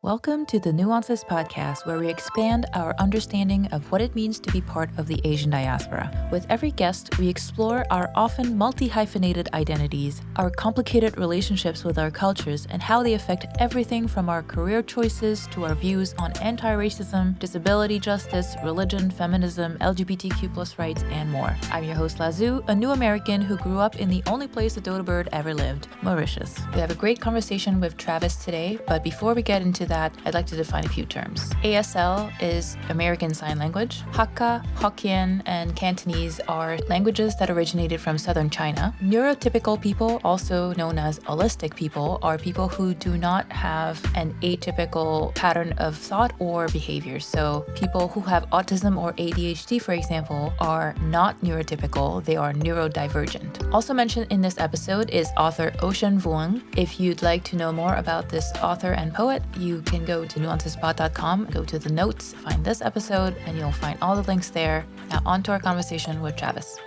Welcome to the Nuances podcast, where we expand our understanding of what it means to be part of the Asian diaspora. With every guest, we explore our often multi-hyphenated identities, our complicated relationships with our cultures, and how they affect everything from our career choices to our views on anti-racism, disability justice, religion, feminism, LGBTQ+ rights, and more. I'm your host, Lazu, a new American who grew up in the only place a dodo bird ever lived, Mauritius. We have a great conversation with Travis today, but before we get into that, I'd like to define a few terms. ASL is American Sign Language. Hakka, Hokkien, and Cantonese are languages that originated from southern China. Neurotypical people, also known as allistic people, are people who do not have an atypical pattern of thought or behavior. So people who have autism or ADHD, for example, are not neurotypical, they are neurodivergent. Also mentioned in this episode is author Vuong. If you'd like to know more about this author and poet, you can go to nuancespot.com, go to the notes, find this episode, and you'll find all the links there. Now on to our conversation with Travis.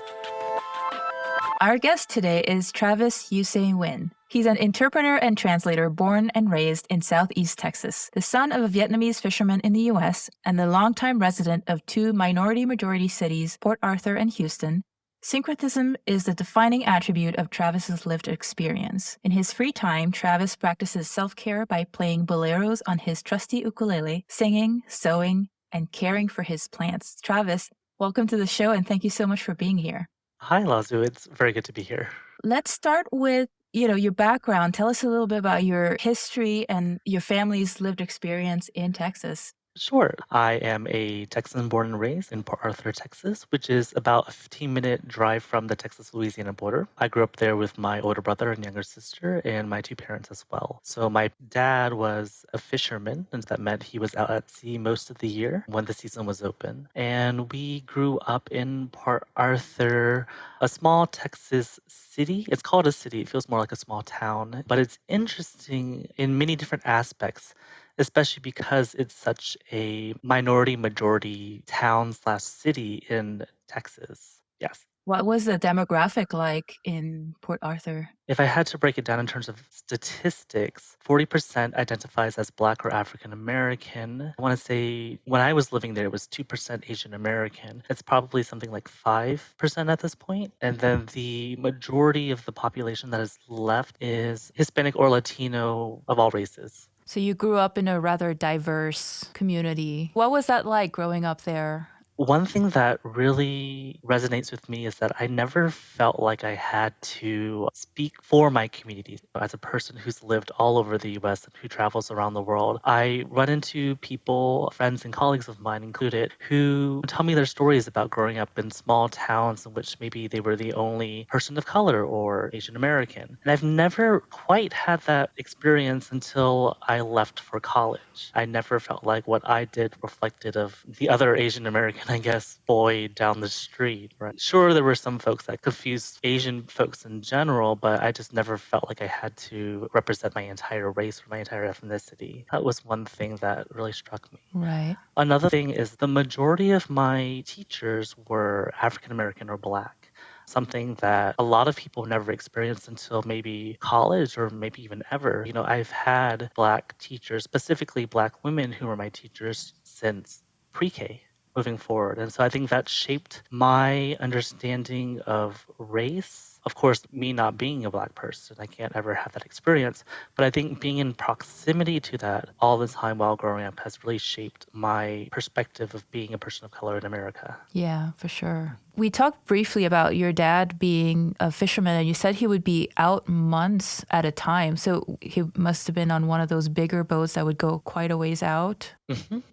Our guest today is Travis Giuse Nguyen. He's an interpreter and translator born and raised in Southeast Texas, the son of a Vietnamese fisherman in the U.S. and the longtime resident of two minority-majority cities, Port Arthur and Houston. Syncretism is the defining attribute of Travis's lived experience. In his free time, Travis practices self-care by playing boleros on his trusty ukulele, singing, sewing, and caring for his plants. Travis, welcome to the show, and thank you so much for being here. Hi, Lazu. It's very good to be here. Let's start with, your background. Tell us a little bit about your history and your family's lived experience in Texas. Sure. I am a Texan born and raised in Port Arthur, Texas, which is about a 15-minute drive from the Texas-Louisiana border. I grew up there with my older brother and younger sister and my two parents as well. So my dad was a fisherman, and that meant he was out at sea most of the year when the season was open. And we grew up in Port Arthur, a small Texas city. It's called a city. It feels more like a small town, but it's interesting in many different aspects, especially because it's such a minority majority town/city in Texas. Yes. What was the demographic like in Port Arthur? If I had to break it down in terms of statistics, 40% identifies as Black or African American. I want to say when I was living there, it was 2% Asian American. It's probably something like 5% at this point. And then the majority of the population that is left is Hispanic or Latino of all races. So you grew up in a rather diverse community. What was that like growing up there? One thing that really resonates with me is that I never felt like I had to speak for my community. As a person who's lived all over the US and who travels around the world, I run into people, friends and colleagues of mine included, who tell me their stories about growing up in small towns in which maybe they were the only person of color or Asian American. And I've never quite had that experience until I left for college. I never felt like what I did reflected of the other Asian American, I guess, boy down the street, right? Sure, there were some folks that confused Asian folks in general, but I just never felt like I had to represent my entire race or my entire ethnicity. That was one thing that really struck me. Right. Another thing is the majority of my teachers were African American or Black. Something that a lot of people never experienced until maybe college or maybe even ever. I've had Black teachers, specifically Black women who were my teachers since pre-K moving forward. And so I think that shaped my understanding of race. Of course, me not being a Black person, I can't ever have that experience. But I think being in proximity to that all the time while growing up has really shaped my perspective of being a person of color in America. Yeah, for sure. We talked briefly about your dad being a fisherman, and you said he would be out months at a time. So he must have been on one of those bigger boats that would go quite a ways out.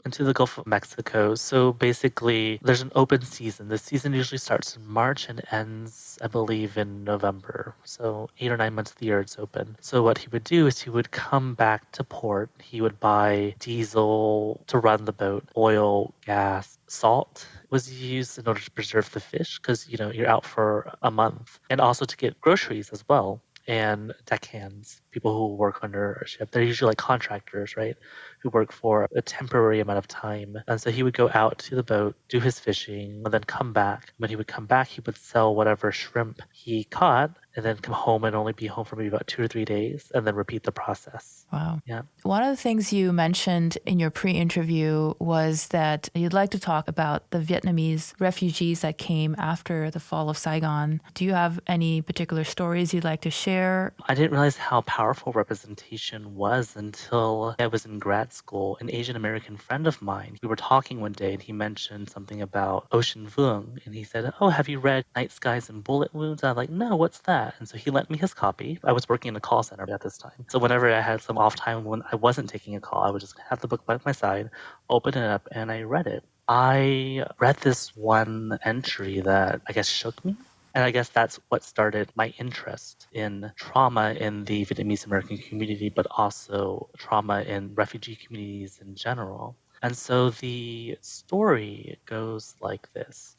Into the Gulf of Mexico. So basically, there's an open season. The season usually starts in March and ends, I believe, in November. So 8 or 9 months of the year it's open. So what he would do is he would come back to port. He would buy diesel to run the boat, oil, gas, salt was used in order to preserve the fish because, you're out for a month. And also to get groceries as well and deckhands. people who work under a ship. They're usually like contractors, right? Who work for a temporary amount of time. And so he would go out to the boat, do his fishing, and then come back. When he would come back, he would sell whatever shrimp he caught and then come home and only be home for maybe about 2 or 3 days and then repeat the process. Wow. Yeah. One of the things you mentioned in your pre-interview was that you'd like to talk about the Vietnamese refugees that came after the fall of Saigon. Do you have any particular stories you'd like to share? I didn't realize how powerful representation was until I was in grad school. An Asian American friend of mine, we were talking one day and he mentioned something about Ocean Vuong. And he said, "Oh, have you read Night Skies and Bullet Wounds?" And I was like, "No, what's that?" And so he lent me his copy. I was working in a call center at this time. So whenever I had some off time when I wasn't taking a call, I would just have the book by my side, open it up, and I read it. I read this one entry that I guess shook me. And I guess that's what started my interest in trauma in the Vietnamese American community, but also trauma in refugee communities in general. And so the story goes like this.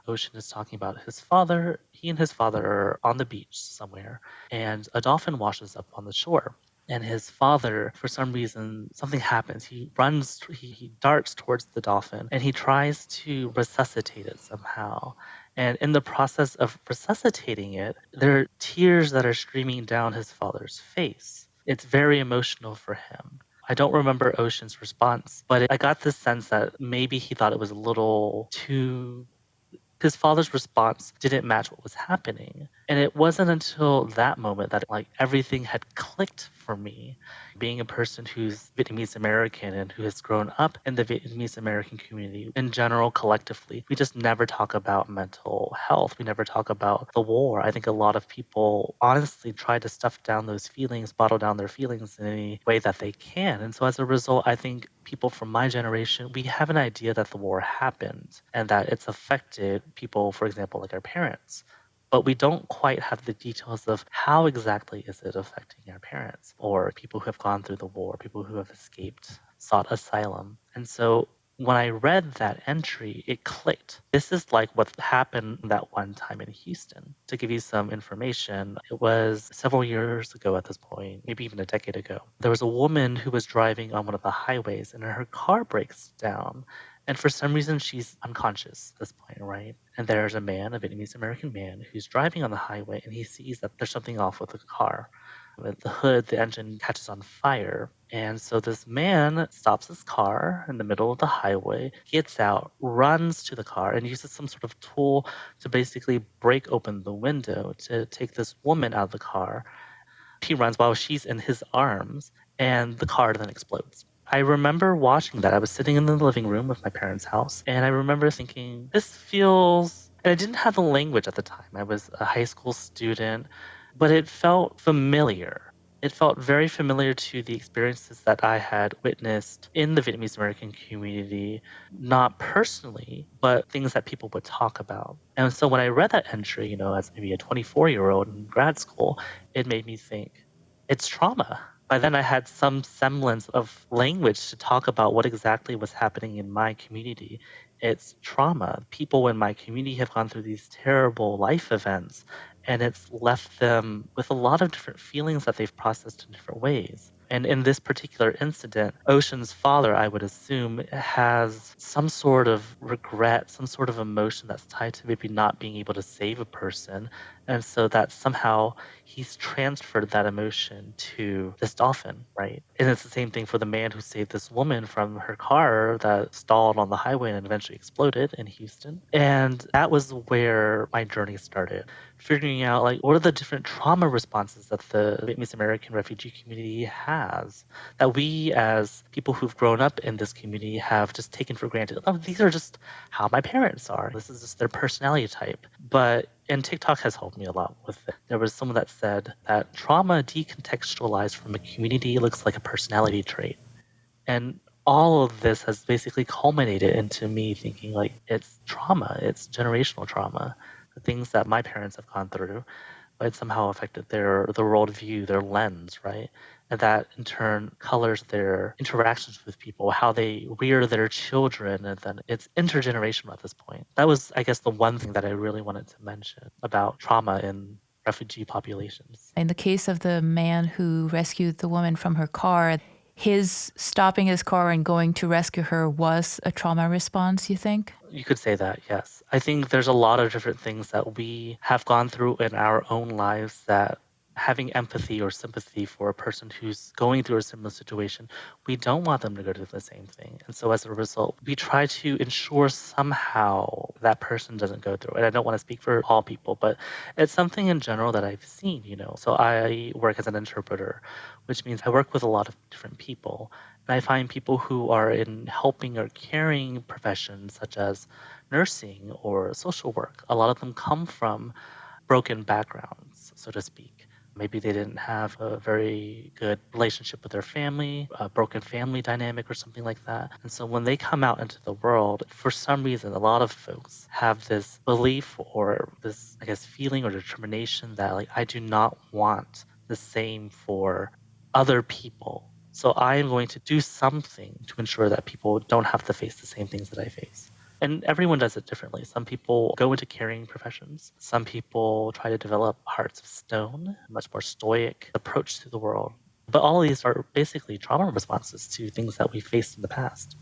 Ocean is talking about his father. He and his father are on the beach somewhere, and a dolphin washes up on the shore. And his father, for some reason, something happens. He darts towards the dolphin, and he tries to resuscitate it somehow. And in the process of resuscitating it, there are tears that are streaming down his father's face. It's very emotional for him. I don't remember Ocean's response, but I got the sense that maybe he thought it was a little too. His father's response didn't match what was happening. And it wasn't until that moment that like everything had clicked for me. Being a person who's Vietnamese American and who has grown up in the Vietnamese American community in general, collectively, we just never talk about mental health. We never talk about the war. I think a lot of people honestly try to stuff down those feelings, bottle down their feelings in any way that they can. And so as a result, I think people from my generation, we have an idea that the war happened and that it's affected people, for example, like our parents. But we don't quite have the details of how exactly is it affecting our parents or people who have gone through the war, people who have escaped, sought asylum. And so when I read that entry, it clicked. This is like what happened that one time in Houston. To give you some information, it was several years ago at this point, maybe even a decade ago. There was a woman who was driving on one of the highways and her car breaks down. And for some reason, she's unconscious at this point, right? And there's a man, a Vietnamese American man, who's driving on the highway and he sees that there's something off with the car. With the hood, the engine catches on fire. And so this man stops his car in the middle of the highway, gets out, runs to the car, and uses some sort of tool to basically break open the window to take this woman out of the car. He runs while she's in his arms, and the car then explodes. I remember watching that. I was sitting in the living room of my parents' house, and I remember thinking, this feels. And I didn't have the language at the time. I was a high school student, but it felt familiar. It felt very familiar to the experiences that I had witnessed in the Vietnamese American community, not personally, but things that people would talk about. And so when I read that entry, as maybe a 24-year-old in grad school, it made me think, it's trauma. By then, I had some semblance of language to talk about what exactly was happening in my community. It's trauma. People in my community have gone through these terrible life events, and it's left them with a lot of different feelings that they've processed in different ways. And in this particular incident, Ocean's father, I would assume, has some sort of regret, some sort of emotion that's tied to maybe not being able to save a person. And so that somehow he's transferred that emotion to this dolphin, right? And it's the same thing for the man who saved this woman from her car that stalled on the highway and eventually exploded in Houston. And that was where my journey started, figuring out like what are the different trauma responses that the Vietnamese American refugee community has that we as people who've grown up in this community have just taken for granted. Oh, these are just how my parents are. This is just their personality type. And TikTok has helped me a lot with it. There was someone that said that trauma decontextualized from a community looks like a personality trait. And all of this has basically culminated into me thinking like it's trauma, it's generational trauma, the things that my parents have gone through, but it somehow affected their worldview, their lens, right? And that in turn colors their interactions with people, how they rear their children, and then it's intergenerational at this point. That was, I guess, the one thing that I really wanted to mention about trauma in refugee populations. In the case of the man who rescued the woman from her car, his stopping his car and going to rescue her was a trauma response, you think? You could say that, yes. I think there's a lot of different things that we have gone through in our own lives that having empathy or sympathy for a person who's going through a similar situation, we don't want them to go through the same thing. And so as a result, we try to ensure somehow that person doesn't go through it. I don't want to speak for all people, but it's something in general that I've seen. So I work as an interpreter, which means I work with a lot of different people. And I find people who are in helping or caring professions such as nursing or social work, a lot of them come from broken backgrounds, so to speak. Maybe they didn't have a very good relationship with their family, a broken family dynamic or something like that. And so when they come out into the world, for some reason, a lot of folks have this belief or this, I guess, feeling or determination that, like, I do not want the same for other people. So I am going to do something to ensure that people don't have to face the same things that I face. And everyone does it differently. Some people go into caring professions. Some people try to develop hearts of stone, a much more stoic approach to the world. But all of these are basically trauma responses to things that we faced in the past.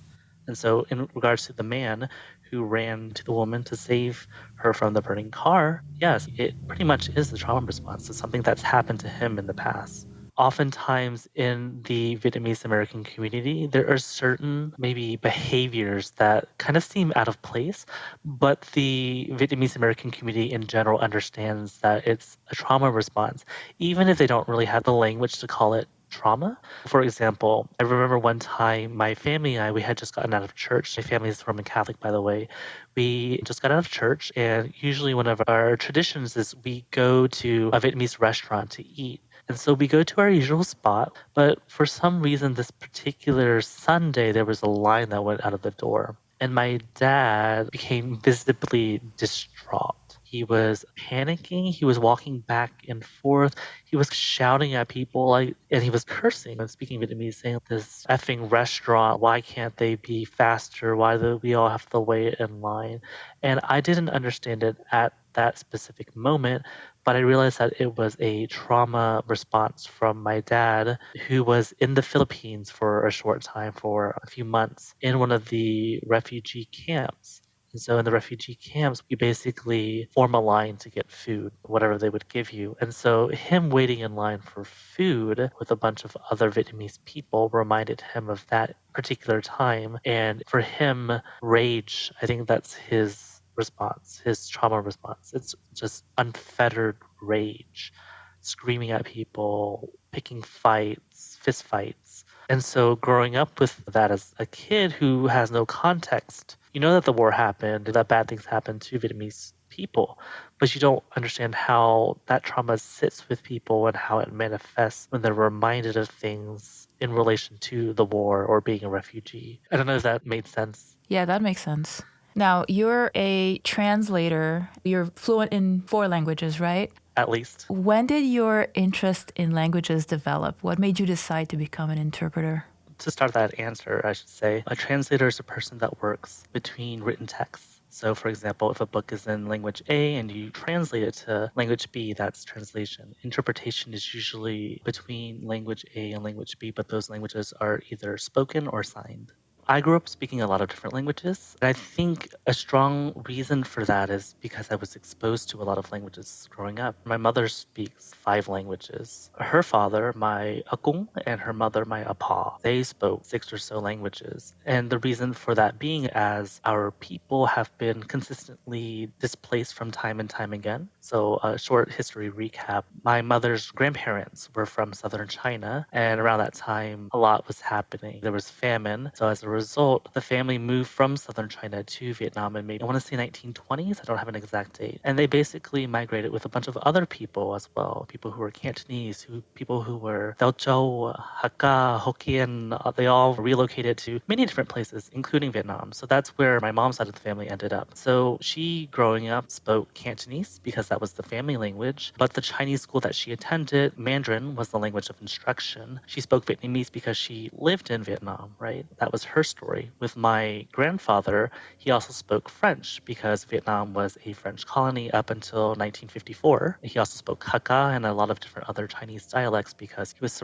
And so, in regards to the man who ran to the woman to save her from the burning car, yes, it pretty much is the trauma response to something that's happened to him in the past. Oftentimes in the Vietnamese American community, there are certain maybe behaviors that kind of seem out of place, but the Vietnamese American community in general understands that it's a trauma response, even if they don't really have the language to call it trauma. For example, I remember one time my family and I, we had just gotten out of church. My family is Roman Catholic, by the way. We just got out of church, and usually one of our traditions is we go to a Vietnamese restaurant to eat. And so we go to our usual spot, but for some reason, this particular Sunday, there was a line that went out of the door. And my dad became visibly distraught. He was panicking. He was walking back and forth. He was shouting at people, and he was cursing and speaking Vietnamese, saying, "This effing restaurant, why can't they be faster? Why do we all have to wait in line?" And I didn't understand it at that specific moment, but I realized that it was a trauma response from my dad, who was in the Philippines for a short time, for a few months, in one of the refugee camps. And so in the refugee camps, we basically form a line to get food, whatever they would give you. And so him waiting in line for food with a bunch of other Vietnamese people reminded him of that particular time. And for him, rage, I think that's his response, his trauma response. It's just unfettered rage, screaming at people, picking fights, fist fights. And so growing up with that as a kid who has no context, you know that the war happened, that bad things happened to Vietnamese people, but you don't understand how that trauma sits with people and how it manifests when they're reminded of things in relation to the war or being a refugee. I don't know if that made sense. Yeah, that makes sense. Now, you're a translator. You're fluent in 4 languages, right? At least. When did your interest in languages develop? What made you decide to become an interpreter? To start that answer, I should say, a translator is a person that works between written texts. So, for example, if a book is in language A and you translate it to language B, that's translation. Interpretation is usually between language A and language B, but those languages are either spoken or signed. I grew up speaking a lot of different languages. And I think a strong reason for that is because I was exposed to a lot of languages growing up. My mother speaks 5 languages. Her father, my akung, and her mother, my apa, they spoke 6 or so languages. And the reason for that being as our people have been consistently displaced from time and time again. So a short history recap. My mother's grandparents were from southern China, and around that time, a lot was happening. There was famine. So as a result, the family moved from southern China to Vietnam in maybe, I want to say 1920s. I don't have an exact date. And they basically migrated with a bunch of other people as well. People who were Cantonese, people who were Theo Châu, Hakka, Hokkien. They all relocated to many different places, including Vietnam. So that's where my mom's side of the family ended up. So she, growing up, spoke Cantonese because that was the family language. But the Chinese school that she attended, Mandarin was the language of instruction. She spoke Vietnamese because she lived in Vietnam, right? That was her story. With my grandfather, he also spoke French because Vietnam was a French colony up until 1954. He also spoke Hakka and a lot of different other Chinese dialects because he was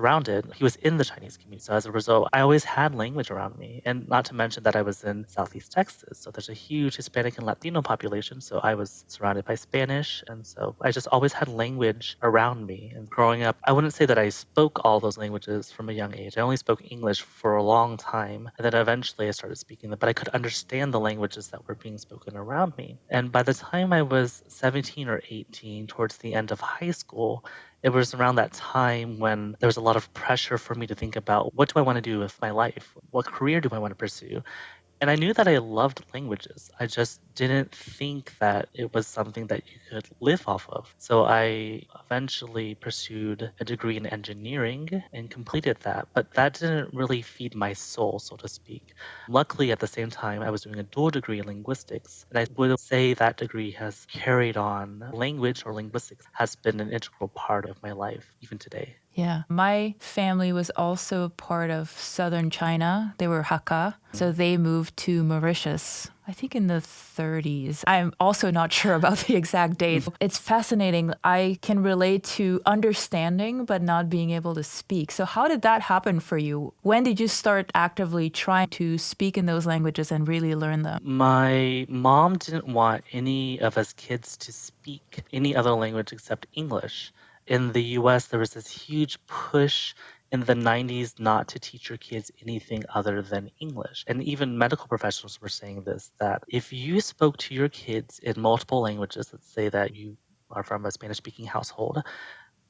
in the Chinese community. So as a result, I always had language around me. And not to mention that I was in Southeast Texas. So there's a huge Hispanic and Latino population. So I was surrounded by Spanish. And so I just always had language around me. And growing up, I wouldn't say that I spoke all those languages from a young age. I only spoke English for a long time. And then eventually I started speaking them, but I could understand the languages that were being spoken around me. And by the time I was 17 or 18, towards the end of high school, it was around that time when there was a lot of pressure for me to think about, what do I want to do with my life? What career do I want to pursue? And I knew that I loved languages. I just didn't think that it was something that you could live off of. So I eventually pursued a degree in engineering and completed that. But that didn't really feed my soul, so to speak. Luckily, at the same time, I was doing a dual degree in linguistics. And I would say that degree has carried on. Language or linguistics has been an integral part of my life, even today. Yeah. My family was also part of southern China. They were Hakka. So they moved to Mauritius, I think in the 30s. I'm also not sure about the exact date. It's fascinating. I can relate to understanding but not being able to speak. So how did that happen for you? When did you start actively trying to speak in those languages and really learn them? My mom didn't want any of us kids to speak any other language except English. In the US, there was this huge push in the 90s not to teach your kids anything other than English. And even medical professionals were saying this, that if you spoke to your kids in multiple languages, let's say that you are from a Spanish speaking household,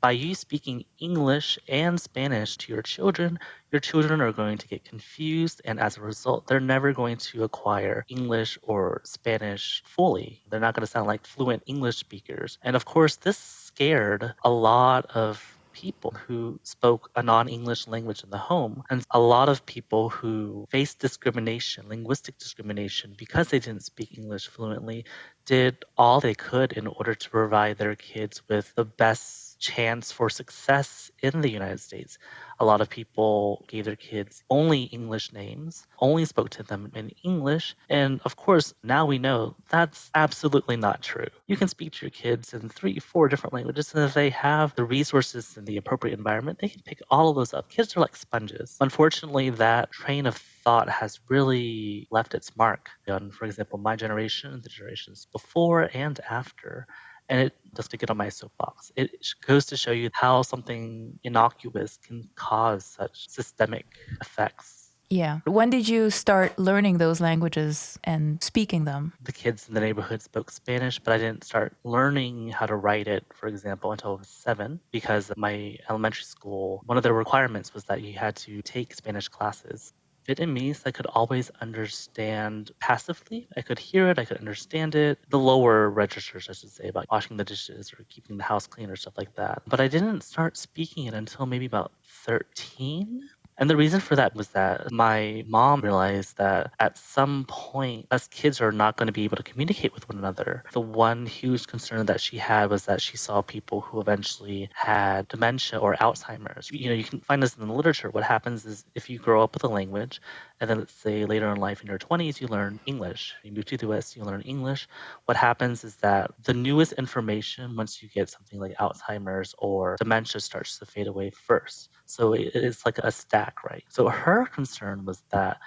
by you speaking English and Spanish to your children are going to get confused, and as a result, they're never going to acquire English or Spanish fully. They're not going to sound like fluent English speakers. And of course, this scared a lot of people who spoke a non-English language in the home, and a lot of people who faced discrimination, linguistic discrimination, because they didn't speak English fluently, did all they could in order to provide their kids with the best chance for success in the United States. A lot of people gave their kids only English names, only spoke to them in English. And of course, now we know that's absolutely not true. You can speak to your kids in 3, 4 different languages, and if they have the resources and the appropriate environment, they can pick all of those up. Kids are like sponges. Unfortunately, that train of thought has really left its mark on, for example, my generation, the generations before and after. And it, just to get on my soapbox, it goes to show you how something innocuous can cause such systemic effects. Yeah. When did you start learning those languages and speaking them? The kids in the neighborhood spoke Spanish, but I didn't start learning how to write it, for example, until I was 7, because my elementary school, one of the requirements was that you had to take Spanish classes. Vietnamese, I could always understand passively. I could hear it, I could understand it. The lower registers, I should say, about washing the dishes or keeping the house clean or stuff like that. But I didn't start speaking it until maybe about 13. And the reason for that was that my mom realized that at some point, us kids are not going to be able to communicate with one another. The one huge concern that she had was that she saw people who eventually had dementia or Alzheimer's. You know, you can find this in the literature. What happens is if you grow up with a language, and then let's say later in life in your 20s, you learn English. You move to the US, you learn English. What happens is that the newest information, once you get something like Alzheimer's or dementia, starts to fade away first. So it's like a stack, right? So her concern was that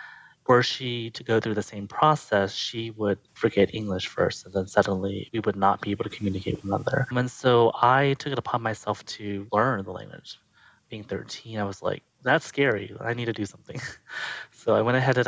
were she to go through the same process, she would forget English first, and then suddenly we would not be able to communicate with one another. And so I took it upon myself to learn the language. Being 13, I was like, that's scary. I need to do something. So I went ahead and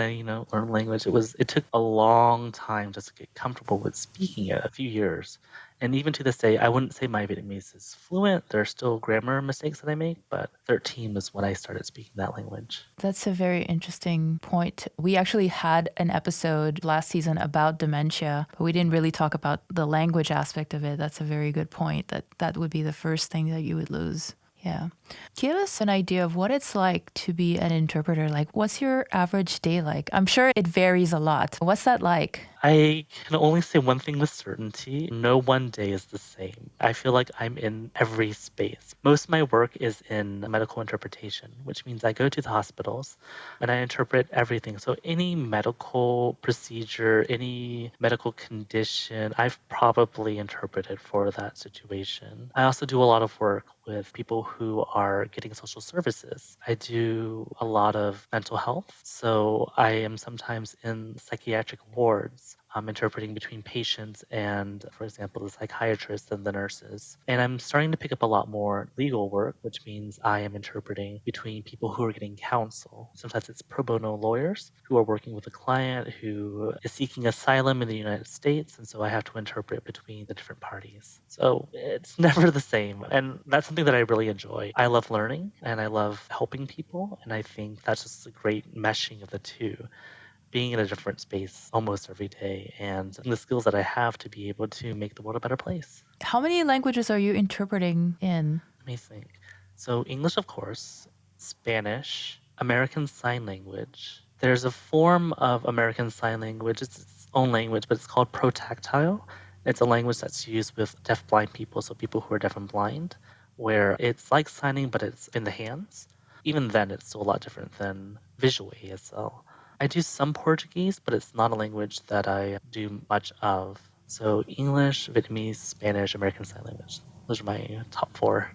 learned language. It took a long time just to get comfortable with speaking it, a few years. And even to this day, I wouldn't say my Vietnamese is fluent. There are still grammar mistakes that I make, but 13 was when I started speaking that language. That's a very interesting point. We actually had an episode last season about dementia, but we didn't really talk about the language aspect of it. That's a very good point, that would be the first thing that you would lose. Yeah. Give us an idea of what it's like to be an interpreter. Like, what's your average day like? I'm sure it varies a lot. What's that like? I can only say one thing with certainty. No one day is the same. I feel like I'm in every space. Most of my work is in medical interpretation, which means I go to the hospitals and I interpret everything. So any medical procedure, any medical condition, I've probably interpreted for that situation. I also do a lot of work with people who are getting social services. I do a lot of mental health. So I am sometimes in psychiatric wards. I'm interpreting between patients and, for example, the psychiatrists and the nurses. And I'm starting to pick up a lot more legal work, which means I am interpreting between people who are getting counsel. Sometimes it's pro bono lawyers who are working with a client who is seeking asylum in the United States. And so I have to interpret between the different parties. So it's never the same. And that's something that I really enjoy. I love learning and I love helping people. And I think that's just a great meshing of the two, being in a different space almost every day and the skills that I have to be able to make the world a better place. How many languages are you interpreting in? Let me think. So, English, of course, Spanish, American Sign Language. There's a form of American Sign Language, it's its own language, but it's called Protactile. It's a language that's used with deaf-blind people, so people who are deaf and blind, where it's like signing, but it's in the hands. Even then, it's still a lot different than visual ASL. I do some Portuguese, but it's not a language that I do much of. So English, Vietnamese, Spanish, American Sign Language. Those are my top four.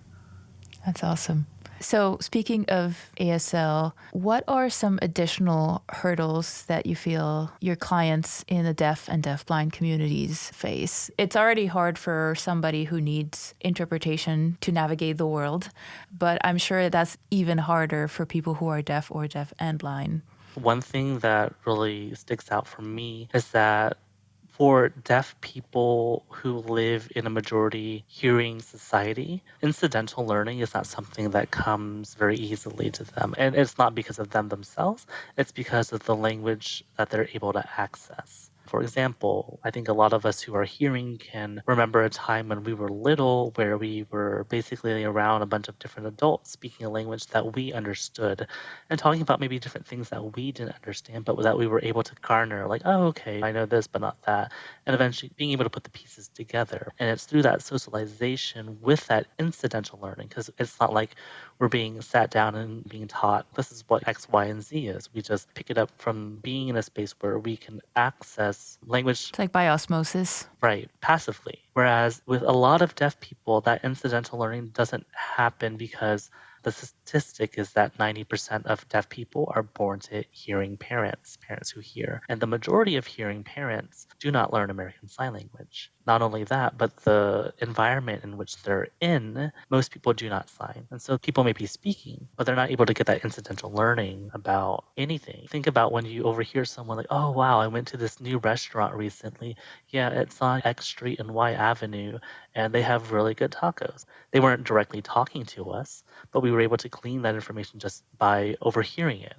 That's awesome. So, speaking of ASL, what are some additional hurdles that you feel your clients in the deaf and deafblind communities face? It's already hard for somebody who needs interpretation to navigate the world, but I'm sure that's even harder for people who are deaf or deaf and blind. One thing that really sticks out for me is that for deaf people who live in a majority hearing society, incidental learning is not something that comes very easily to them. And it's not because of them themselves, it's because of the language that they're able to access. For example, I think a lot of us who are hearing can remember a time when we were little where we were basically around a bunch of different adults speaking a language that we understood and talking about maybe different things that we didn't understand, but that we were able to garner, like, oh, okay, I know this, but not that. And eventually being able to put the pieces together. And it's through that socialization with that incidental learning, because it's not like we're being sat down and being taught this is what X, Y, and Z is. We just pick it up from being in a space where we can access language. It's like by osmosis. Right, passively. Whereas with a lot of deaf people, that incidental learning doesn't happen because the statistic is that 90% of deaf people are born to hearing parents, parents who hear. And the majority of hearing parents do not learn American Sign Language. Not only that, but the environment in which they're in, most people do not sign. And so people may be speaking, but they're not able to get that incidental learning about anything. Think about when you overhear someone like, oh, wow, I went to this new restaurant recently. Yeah, it's on X Street and Y Avenue, and they have really good tacos. They weren't directly talking to us, but we were able to glean that information just by overhearing it.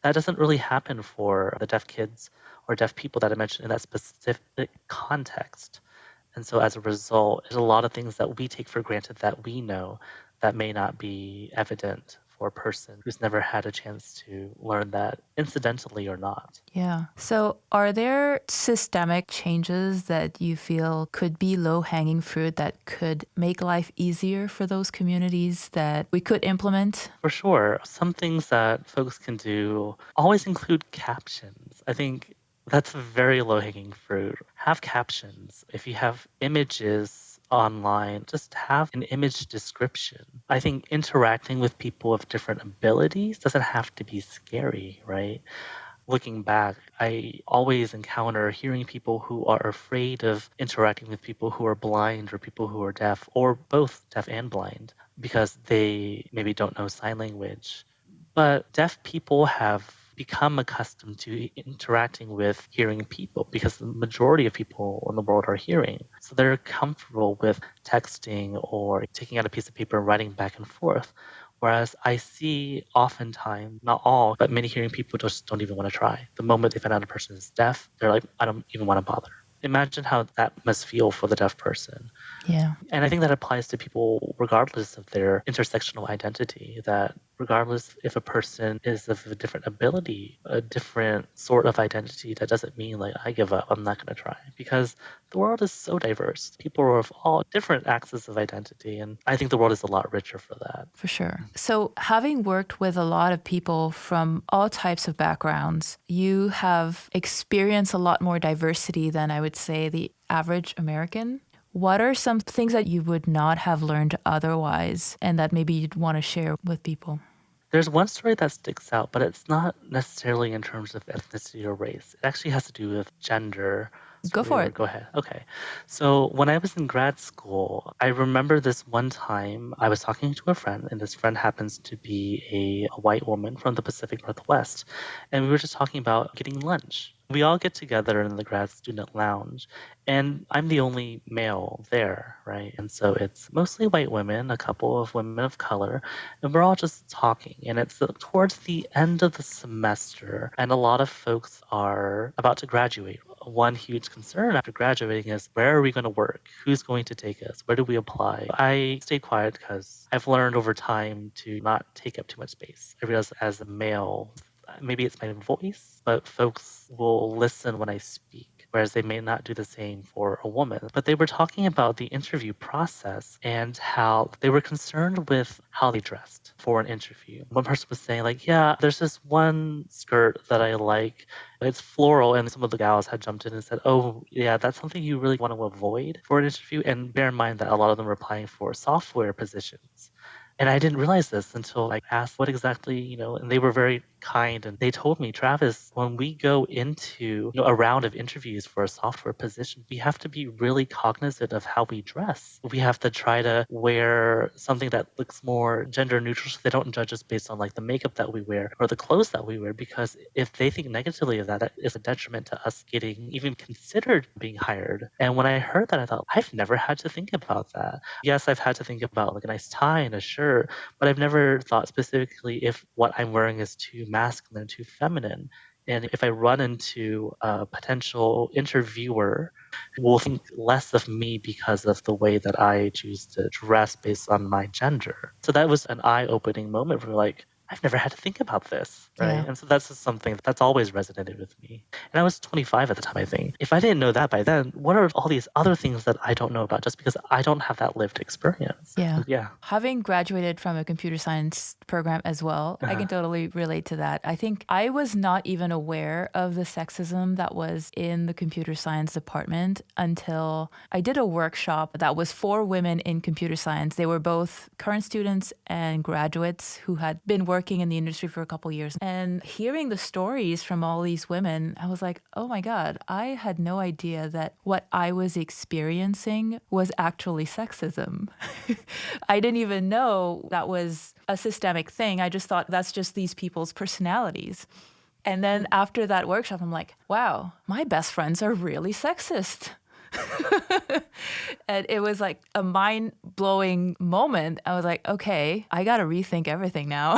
That doesn't really happen for the deaf kids or deaf people that I mentioned in that specific context. And so as a result, there's a lot of things that we take for granted that we know that may not be evident for a person who's never had a chance to learn that incidentally or not. Yeah. So, are there systemic changes that you feel could be low hanging fruit that could make life easier for those communities that we could implement? For sure. Some things that folks can do always include captions. I think that's a very low hanging fruit. Have captions. If you have images online, just have an image description. I think interacting with people of different abilities doesn't have to be scary, right? Looking back, I always encounter hearing people who are afraid of interacting with people who are blind or people who are deaf, or both deaf and blind, because they maybe don't know sign language. But deaf people have become accustomed to interacting with hearing people because the majority of people in the world are hearing. So they're comfortable with texting or taking out a piece of paper and writing back and forth. Whereas I see oftentimes, not all, but many hearing people just don't even want to try. The moment they find out a person is deaf, they're like, I don't even want to bother. Imagine how that must feel for the deaf person. Yeah. And I think that applies to people regardless of their intersectional identity, that regardless if a person is of a different ability, a different sort of identity, that doesn't mean like I give up, I'm not going to try. Because the world is so diverse. People are of all different axes of identity. And I think the world is a lot richer for that. For sure. So, having worked with a lot of people from all types of backgrounds, you have experienced a lot more diversity than I would say the average American. What are some things that you would not have learned otherwise and that maybe you'd want to share with people? There's one story that sticks out, but it's not necessarily in terms of ethnicity or race. It actually has to do with gender. Go Sorry, for or it. go ahead. Okay. So when I was in grad school, I remember this one time I was talking to a friend, and this friend happens to be a white woman from the Pacific Northwest. And we were just talking about getting lunch. We all get together in the grad student lounge, and I'm the only male there, right? And so it's mostly white women, a couple of women of color, and we're all just talking. And it's towards the end of the semester, and a lot of folks are about to graduate. One huge concern after graduating is, where are we going to work? Who's going to take us? Where do we apply? I stayed quiet because I've learned over time to not take up too much space. I realize as a male, maybe it's my voice, but folks will listen when I speak, whereas they may not do the same for a woman. But they were talking about the interview process and how they were concerned with how they dressed for an interview. One person was saying, like, yeah, there's this one skirt that I like. It's floral, and some of the gals had jumped in and said, oh, yeah, that's something you really want to avoid for an interview. And bear in mind that a lot of them were applying for software positions. And I didn't realize this until I asked what exactly, and they were very kind. And they told me, Travis, when we go into a round of interviews for a software position, we have to be really cognizant of how we dress. We have to try to wear something that looks more gender neutral so they don't judge us based on like the makeup that we wear or the clothes that we wear. Because if they think negatively of that, that is a detriment to us getting even considered being hired. And when I heard that, I thought, I've never had to think about that. Yes, I've had to think about like a nice tie and a shirt, but I've never thought specifically if what I'm wearing is too masculine, too feminine. And if I run into a potential interviewer who will think less of me because of the way that I choose to dress based on my gender. So that was an eye-opening moment for like, I've never had to think about this, right? Yeah. And so that's just something that's always resonated with me. And I was 25 at the time, I think. If I didn't know that by then, what are all these other things that I don't know about just because I don't have that lived experience? Yeah. Yeah. Having graduated from a computer science program as well, I can totally relate to that. I think I was not even aware of the sexism that was in the computer science department until I did a workshop that was for women in computer science. They were both current students and graduates who had been working in the industry for a couple years. And hearing the stories from all these women, I was like, oh my God, I had no idea that what I was experiencing was actually sexism. I didn't even know that was a systemic thing. I just thought that's just these people's personalities. And then after that workshop, I'm like, wow, my best friends are really sexist. And it was like a mind-blowing moment. I was like, okay, I got to rethink everything now.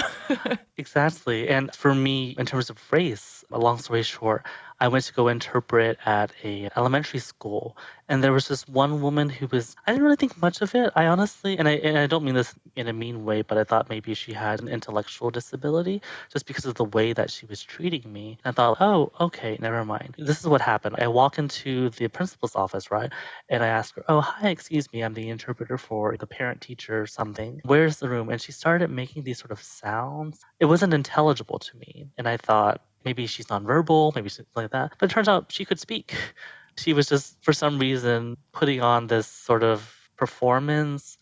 Exactly. And for me, in terms of race, a long story short, I went to go interpret at a elementary school, and there was this one woman who was, I didn't really think much of it. I honestly, and I don't mean this in a mean way, but I thought maybe she had an intellectual disability just because of the way that she was treating me. And I thought, oh, okay, never mind. This is what happened. I walk into the principal's office, right? And I asked her, oh, hi, excuse me, I'm the interpreter for the parent teacher or something. Where's the room? And she started making these sort of sounds. It wasn't intelligible to me. And I thought, maybe she's nonverbal, maybe something like that. But it turns out she could speak. She was just, for some reason, putting on this sort of performance,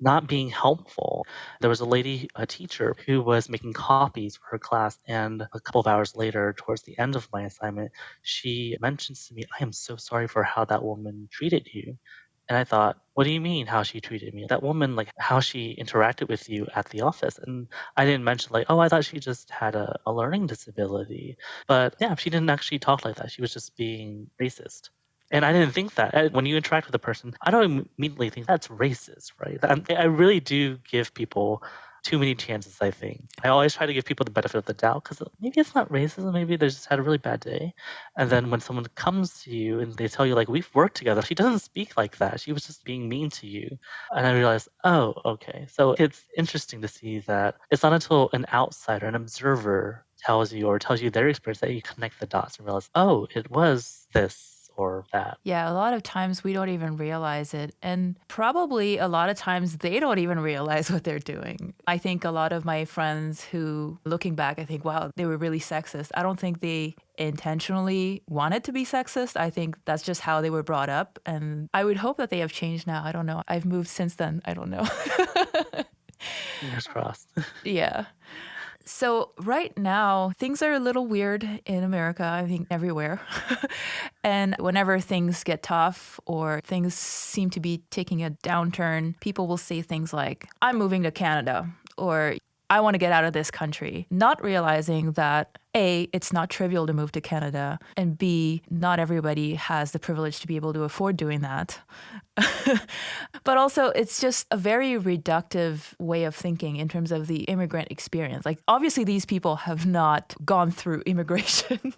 not being helpful. There was a lady, a teacher, who was making copies for her class. And a couple of hours later, towards the end of my assignment, she mentions to me, I am so sorry for how that woman treated you. And I thought, what do you mean how she treated me? That woman, like how she interacted with you at the office. And I didn't mention like, oh, I thought she just had a learning disability. But yeah, she didn't actually talk like that. She was just being racist. And I didn't think that. When you interact with a person, I don't immediately think that's racist, right? I really do give people too many chances, I think. I always try to give people the benefit of the doubt because maybe it's not racism, maybe they just had a really bad day. And then when someone comes to you and they tell you, like, we've worked together, she doesn't speak like that. She was just being mean to you. And I realized, oh, okay. So it's interesting to see that it's not until an outsider, an observer tells you or tells you their experience that you connect the dots and realize, oh, it was this or that. Yeah, a lot of times we don't even realize it. And probably a lot of times they don't even realize what they're doing. I think a lot of my friends who, looking back, I think, wow, they were really sexist. I don't think they intentionally wanted to be sexist. I think that's just how they were brought up. And I would hope that they have changed now. I don't know. I've moved since then. I don't know. Fingers crossed. Yeah. So right now, things are a little weird in America, I think everywhere. And whenever things get tough or things seem to be taking a downturn, people will say things like, I'm moving to Canada, or I want to get out of this country, not realizing that A, it's not trivial to move to Canada, and B, not everybody has the privilege to be able to afford doing that. But also, it's just a very reductive way of thinking in terms of the immigrant experience. Like, obviously, these people have not gone through immigration.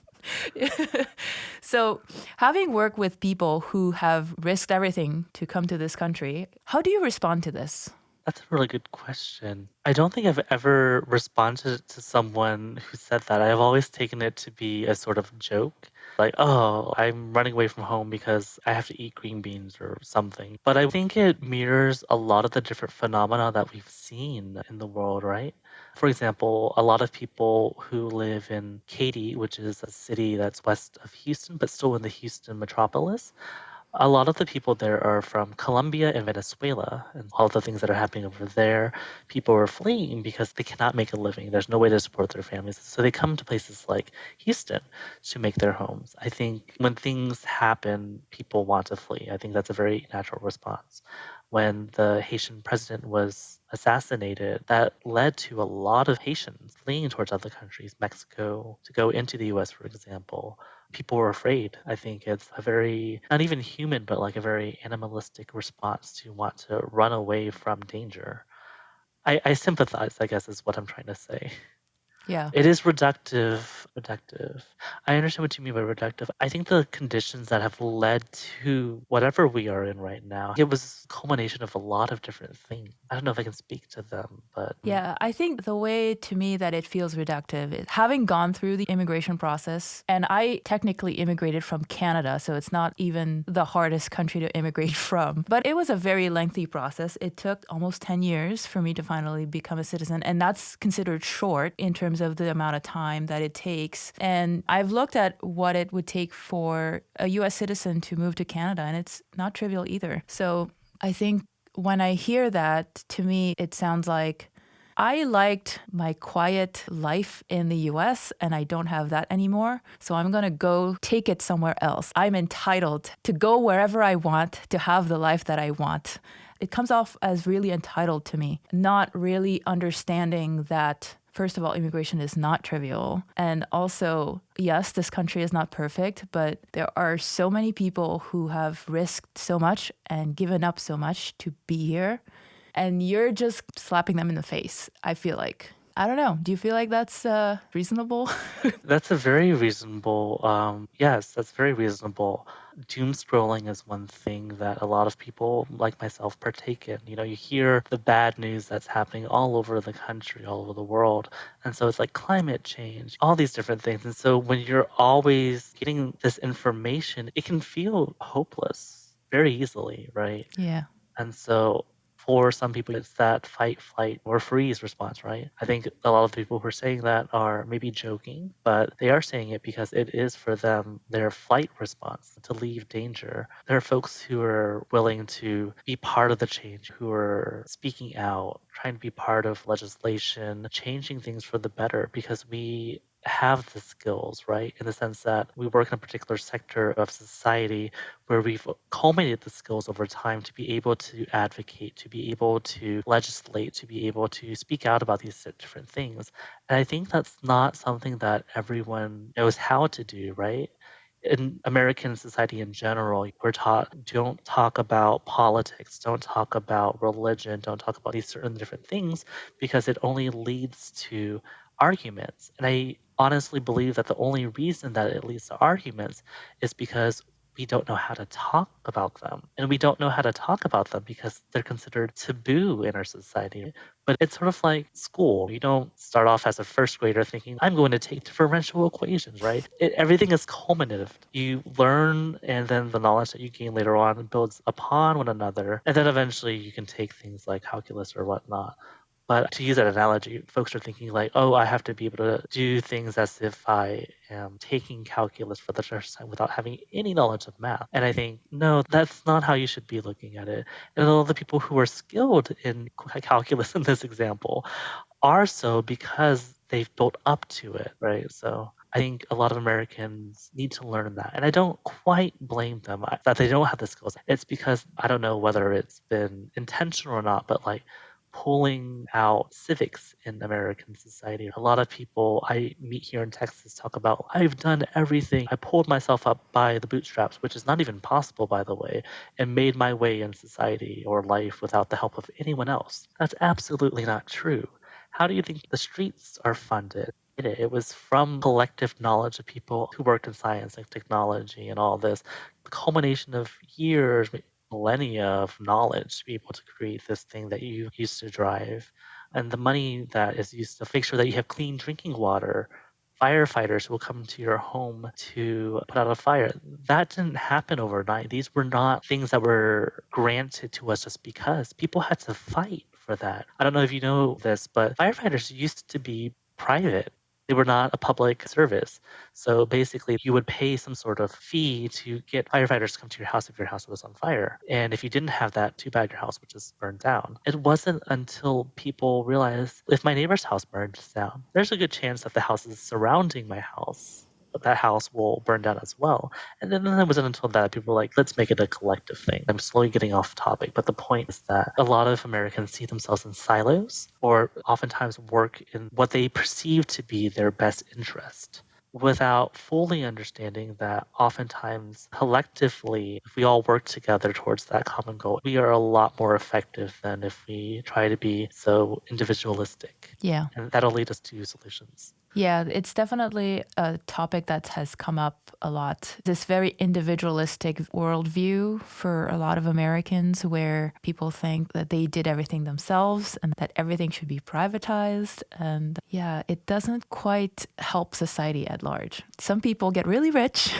So, having worked with people who have risked everything to come to this country, how do you respond to this? That's a really good question. I don't think I've ever responded to someone who said that. I've always taken it to be a sort of joke. Like, oh, I'm running away from home because I have to eat green beans or something. But I think it mirrors a lot of the different phenomena that we've seen in the world, right? For example, a lot of people who live in Katy, which is a city that's west of Houston, but still in the Houston metropolis, a lot of the people there are from Colombia and Venezuela, and all the things that are happening over there. People are fleeing because they cannot make a living. There's no way to support their families. So they come to places like Houston to make their homes. I think when things happen, people want to flee. I think that's a very natural response. When the Haitian president was assassinated, that led to a lot of Haitians fleeing towards other countries, Mexico, to go into the US, for example. People were afraid. I think it's a very, not even human, but like a very animalistic response to want to run away from danger. I sympathize, I guess, is what I'm trying to say. Yeah. It is reductive. Reductive. I understand what you mean by reductive. I think the conditions that have led to whatever we are in right now, it was a culmination of a lot of different things. I don't know if I can speak to them, but Yeah, I think the way to me that it feels reductive is having gone through the immigration process, and I technically immigrated from Canada, so it's not even the hardest country to immigrate from. But it was a very lengthy process. It took almost 10 years for me to finally become a citizen, and that's considered short in terms of the amount of time that it takes. And I've looked at what it would take for a US citizen to move to Canada, and it's not trivial either. So I think when I hear that, to me, it sounds like I liked my quiet life in the US and I don't have that anymore. So I'm going to go take it somewhere else. I'm entitled to go wherever I want, to have the life that I want. It comes off as really entitled to me, not really understanding that. First of all, immigration is not trivial. And also, yes, this country is not perfect, but there are so many people who have risked so much and given up so much to be here. And you're just slapping them in the face, I feel like. I don't know. Do you feel like that's reasonable? that's a very reasonable, yes, that's very reasonable. Doom scrolling is one thing that a lot of people like myself partake in. You know, you hear the bad news that's happening all over the country, all over the world. And so it's like climate change, all these different things. And so when you're always getting this information, it can feel hopeless very easily, right? Yeah. And so for some people, it's that fight, flight, or freeze response, right? I think a lot of the people who are saying that are maybe joking, but they are saying it because it is for them their flight response to leave danger. There are folks who are willing to be part of the change, who are speaking out, trying to be part of legislation, changing things for the better because we have the skills, right? In the sense that we work in a particular sector of society where we've culminated the skills over time to be able to advocate, to be able to legislate, to be able to speak out about these different things. And I think that's not something that everyone knows how to do, right? in American society in general, we're taught don't talk about politics, don't talk about religion, don't talk about these certain different things because it only leads to arguments. And I honestly believe that the only reason that it leads to arguments is because we don't know how to talk about them. And we don't know how to talk about them because they're considered taboo in our society. But it's sort of like school. You don't start off as a first grader thinking, I'm going to take differential equations, right? Everything is culminative. You learn, and then the knowledge that you gain later on builds upon one another. And then eventually you can take things like calculus or whatnot. But to use that analogy, folks are thinking like, oh, I have to be able to do things as if I am taking calculus for the first time without having any knowledge of math. And I think, no, that's not how you should be looking at it. And all the people who are skilled in calculus in this example are so because they've built up to it, right? So I think a lot of Americans need to learn that. And I don't quite blame them that they don't have the skills. It's because I don't know whether it's been intentional or not, but like pulling out civics in American society. A lot of people I meet here in Texas talk about, I've done everything. I pulled myself up by the bootstraps, which is not even possible, by the way, and made my way in society or life without the help of anyone else. That's absolutely not true. How do you think the streets are funded? It was from collective knowledge of people who worked in science and technology and all this, the culmination of years, millennia of knowledge to be able to create this thing that you used to drive. And the money that is used to make sure that you have clean drinking water, firefighters will come to your home to put out a fire. That didn't happen overnight. These were not things that were granted to us just because. People had to fight for that. I don't know if you know this, but firefighters used to be private. They were not a public service. So basically, you would pay some sort of fee to get firefighters to come to your house if your house was on fire. And if you didn't have that, too bad your house would just burn down. It wasn't until people realized if my neighbor's house burns down, there's a good chance that the houses surrounding my house, that house will burn down as well. And then it wasn't until that people were like, let's make it a collective thing. I'm slowly getting off topic, but the point is that a lot of Americans see themselves in silos or oftentimes work in what they perceive to be their best interest without fully understanding that oftentimes collectively, if we all work together towards that common goal, we are a lot more effective than if we try to be so individualistic. Yeah. And that'll lead us to solutions. Yeah, it's definitely a topic that has come up a lot. This very individualistic worldview for a lot of Americans where people think that they did everything themselves and that everything should be privatized. And yeah, it doesn't quite help society at large. Some people get really rich.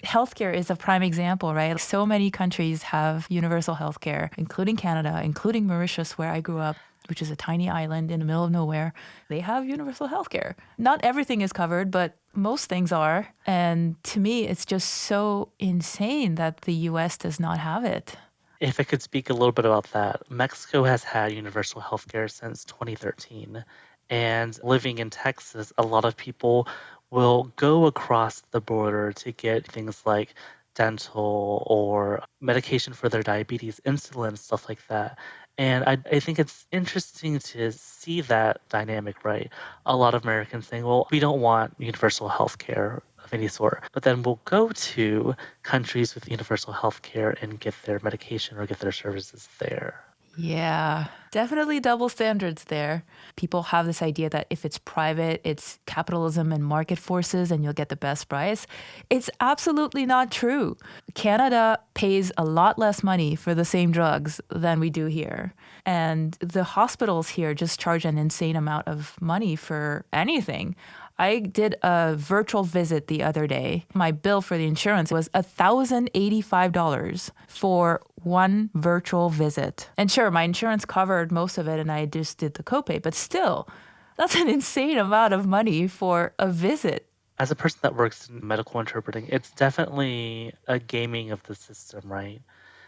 Healthcare is a prime example, right? So many countries have universal healthcare, including Canada, including Mauritius, where I grew up, which is a tiny island in the middle of nowhere. They have universal healthcare. Not everything is covered, but most things are. And to me, it's just so insane that the US does not have it. If I could speak a little bit about that, Mexico has had universal healthcare since 2013. And living in Texas, a lot of people will go across the border to get things like dental or medication for their diabetes, insulin, stuff like that. And I think it's interesting to see that dynamic, right? A lot of Americans saying, well, we don't want universal health care of any sort. But then we'll go to countries with universal health care and get their medication or get their services there. Yeah, definitely double standards there. People have this idea that if it's private, it's capitalism and market forces and you'll get the best price. It's absolutely not true. Canada pays a lot less money for the same drugs than we do here. And the hospitals here just charge an insane amount of money for anything. I did a virtual visit the other day. My bill for the insurance was $1,085 for one virtual visit. And sure, my insurance covered most of it and I just did the copay, but still, that's an insane amount of money for a visit. As a person that works in medical interpreting, it's definitely a gaming of the system, right?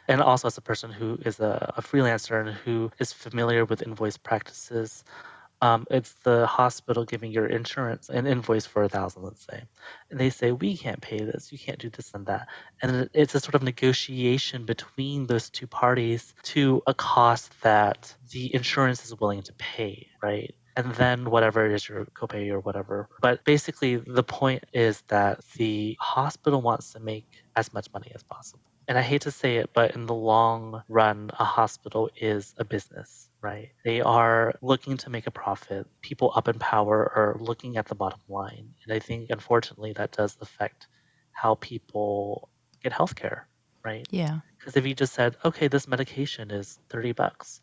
And also as a person who is a freelancer and who is familiar with invoice practices, it's the hospital giving your insurance an invoice for 1,000, let's say. And they say, we can't pay this, you can't do this and that. And it's a sort of negotiation between those two parties to a cost that the insurance is willing to pay, right? and then whatever it is your copay or whatever. But basically, the point is that the hospital wants to make as much money as possible. And I hate to say it, but in the long run, a hospital is a business, right? They are looking to make a profit. People up in power are looking at the bottom line. And I think, unfortunately, that does affect how people get healthcare, right? Yeah. Because if you just said, okay, this medication is $30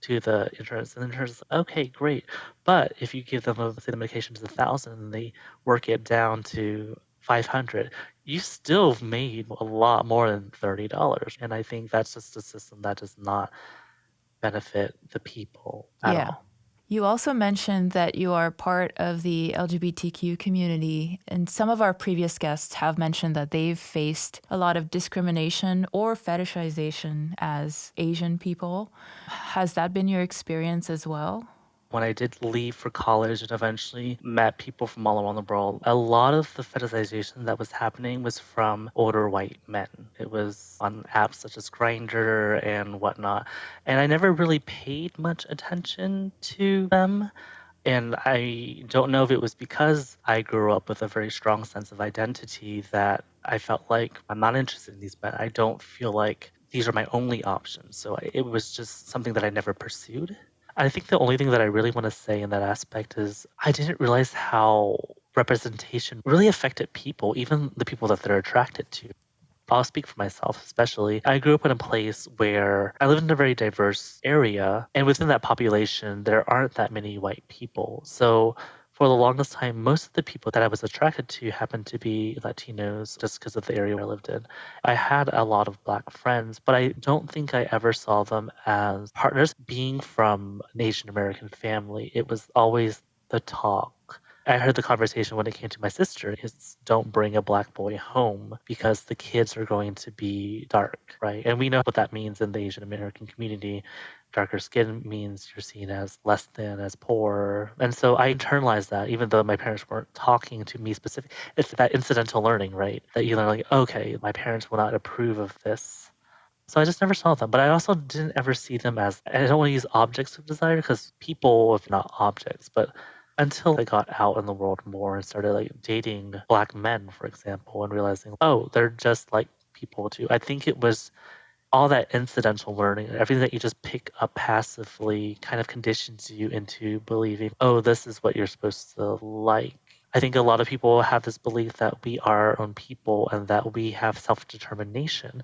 to the insurance, and the insurance, okay, great. But if you give them, say, the medication is 1,000 and they work it down to 500, you still have made a lot more than $30. And I think that's just a system that does not benefit the people at Yeah. all. You also mentioned that you are part of the LGBTQ community, and some of our previous guests have mentioned that they've faced a lot of discrimination or fetishization as Asian people. Has that been your experience as well? When I did leave for college and eventually met people from all around the world, a lot of the fetishization that was happening was from older white men. It was on apps such as Grindr and whatnot. And I never really paid much attention to them. And I don't know if it was because I grew up with a very strong sense of identity that I felt like I'm not interested in these men. I don't feel like these are my only options. So it was just something that I never pursued. I think the only thing that I really want to say in that aspect is I didn't realize how representation really affected people, even the people that they're attracted to. I'll speak for myself, especially. I grew up in a place where I live in a very diverse area, and within that population, there aren't that many white people. So, for the longest time, most of the people that I was attracted to happened to be Latinos just because of the area where I lived in. I had a lot of black friends, but I don't think I ever saw them as partners. Being from an Asian American family, it was always the talk. I heard the conversation when it came to my sister. It's don't bring a black boy home because the kids are going to be dark, right? And we know what that means in the Asian American community. Darker skin means you're seen as less than, as poor. And so I internalized that, even though my parents weren't talking to me specifically. It's that incidental learning, right? That you learn, like, okay, my parents will not approve of this. So I just never saw them. But I also didn't ever see them as, I don't want to use objects of desire because people, if not objects, but until I got out in the world more and started like dating black men, for example, and realizing, oh, they're just like people too. I think it was all that incidental learning, everything that you just pick up passively kind of conditions you into believing, oh, this is what you're supposed to like. I think a lot of people have this belief that we are our own people and that we have self determination,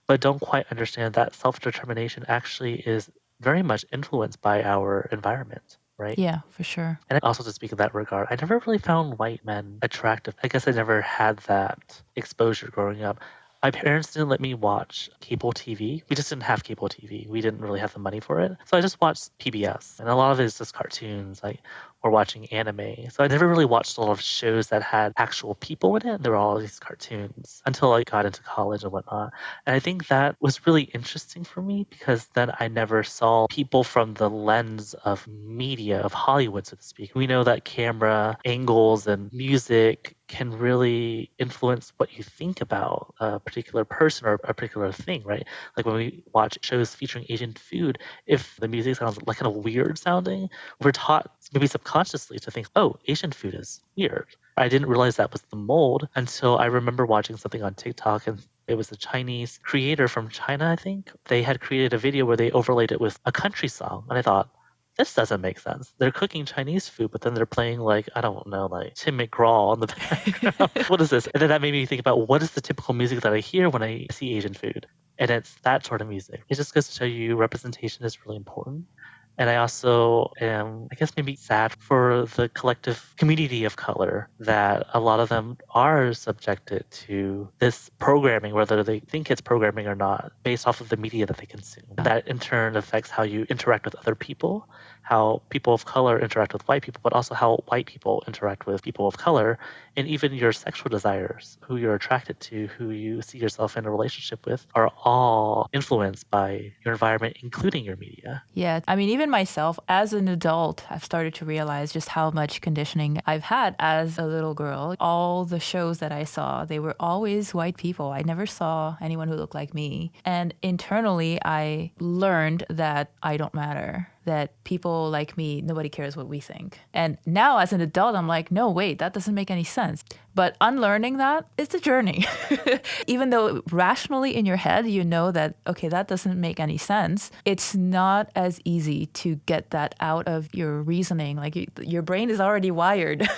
but don't quite understand that self determination actually is very much influenced by our environment, right? Yeah, for sure. And also to speak in that regard, I never really found white men attractive. I guess I never had that exposure growing up. My parents didn't let me watch cable TV. We just didn't have cable TV. We didn't really have the money for it. So I just watched PBS. And a lot of it is just cartoons, like or watching anime. So I never really watched a lot of shows that had actual people in it. There were all these cartoons until I got into college and whatnot. And I think that was really interesting for me because then I never saw people from the lens of media, of Hollywood, so to speak. We know that camera angles and music can really influence what you think about a particular person or a particular thing, right? Like when we watch shows featuring Asian food, if the music sounds like kind of weird sounding, we're taught maybe subconsciously to think, oh, Asian food is weird. I didn't realize that was the mold until I remember watching something on TikTok, and it was a Chinese creator from China, I think. They had created a video where they overlaid it with a country song. And I thought, this doesn't make sense. They're cooking Chinese food, but then they're playing like, I don't know, like Tim McGraw on the background. What is this? And then that made me think about what is the typical music that I hear when I see Asian food? And it's that sort of music. It just goes to show you representation is really important. And I also am, I guess, maybe sad for the collective community of color that a lot of them are subjected to this programming, whether they think it's programming or not, based off of the media that they consume. And that in turn affects how you interact with other people, how people of color interact with white people, but also how white people interact with people of color, and even your sexual desires, who you're attracted to, who you see yourself in a relationship with, are all influenced by your environment, including your media. Yeah, I mean, even myself as an adult, I've started to realize just how much conditioning I've had as a little girl. All the shows that I saw, they were always white people. I never saw anyone who looked like me. And internally, I learned that I don't matter. that people like me, nobody cares what we think. And now as an adult, I'm like, no, wait, that doesn't make any sense. But unlearning that is a journey. Even though rationally in your head, you know that, okay, that doesn't make any sense, it's not as easy to get that out of your reasoning. Like your brain is already wired.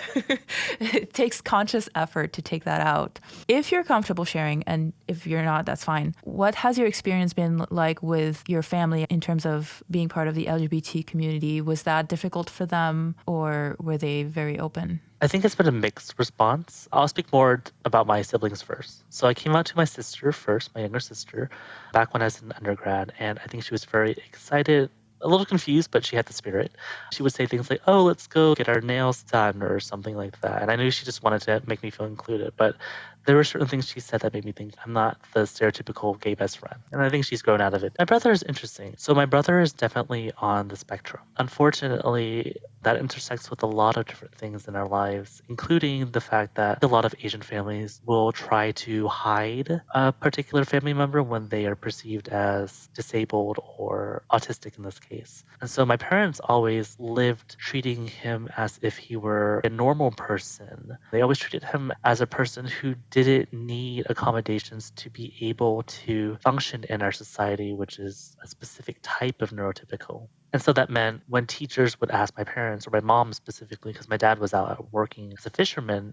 It takes conscious effort to take that out. If you're comfortable sharing, and if you're not, that's fine. What has your experience been like with your family in terms of being part of the LGBT community? Was that difficult for them, or were they very open? I think it's been a mixed response. I'll speak more about my siblings first. So I came out to my sister first, my younger sister, back when I was in undergrad, and I think she was very excited, a little confused, but she had the spirit. She would say things like, "Oh, let's go get our nails done," or something like that. And I knew she just wanted to make me feel included, but there were certain things she said that made me think I'm not the stereotypical gay best friend. And I think she's grown out of it. My brother is interesting. So my brother is definitely on the spectrum. Unfortunately, that intersects with a lot of different things in our lives, including the fact that a lot of Asian families will try to hide a particular family member when they are perceived as disabled or autistic in this case. And so my parents always lived treating him as if he were a normal person. They always treated him as a person who didn't need accommodations to be able to function in our society, which is a specific type of neurotypical. And so that meant when teachers would ask my parents, or my mom specifically, because my dad was out working as a fisherman,